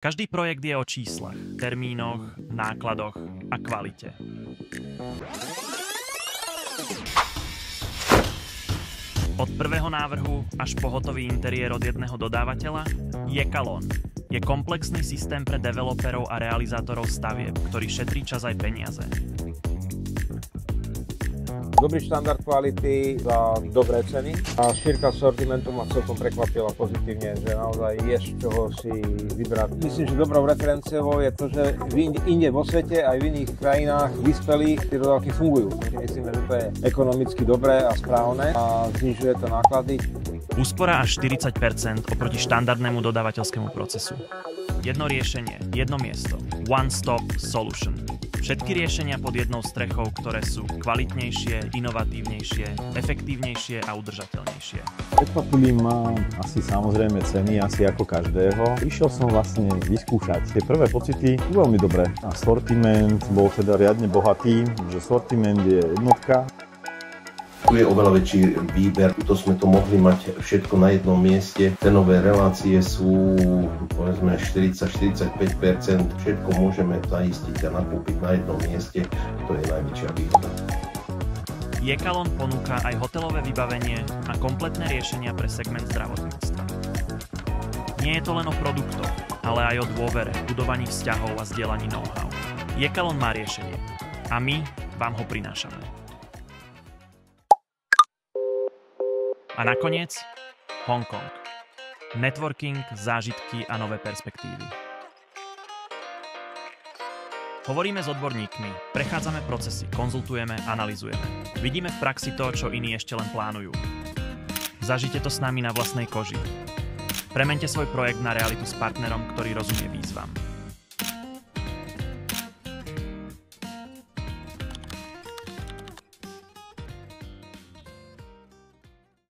Každý projekt je o číslach, termínoch, nákladoch a kvalite. Od prvého návrhu až po hotový interiér od jedného dodávateľa Jekalon je komplexný systém pre developerov a realizátorov stavieb, ktorý šetrí čas aj peniaze. Dobrý štandard kvality za dobré ceny a šírka sortimentu ma celkom prekvapila pozitívne, že naozaj je z čoho si vybrať. Myslím, že dobrou referenciou je to, že inde vo svete aj v iných krajinách vyspelých tie dodávky fungujú. Myslím, že to je ekonomicky dobré a správne a znižuje to náklady. Úspora až 40% oproti štandardnému dodávateľskému procesu. Jedno riešenie, jedno miesto. One Stop Solution. Všetky riešenia pod jednou strechou, ktoré sú kvalitnejšie, inovatívnejšie, efektívnejšie a udržateľnejšie. Prekvapili ma asi samozrejme ceny, asi ako každého. Išiel som vlastne vyskúšať. Tie prvé pocity veľmi dobré. A sortiment bol teda riadne bohatý, že sortiment je jednotka. Tu je oveľa väčší výber, to sme to mohli mať všetko na jednom mieste. Cenové relácie sú povedzme 40-45%, všetko môžeme zaistiť a nakúpiť na jednom mieste, to je najväčšia výhoda. Jekalon ponúka aj hotelové vybavenie a kompletné riešenia pre segment zdravotníctva. Nie je to len o produktoch, ale aj o dôvere, budovaní vzťahov a zdieľaní know-how. Jekalon má riešenie a my vám ho prinášame. A nakoniec Hongkong. Networking, zážitky a nové perspektívy. Hovoríme s odborníkmi, prechádzame procesy, konzultujeme, analyzujeme. Vidíme v praxi to, čo iní ešte len plánujú. Zažite to s nami na vlastnej koži. Premente svoj projekt na realitu s partnerom, ktorý rozumie výzvam.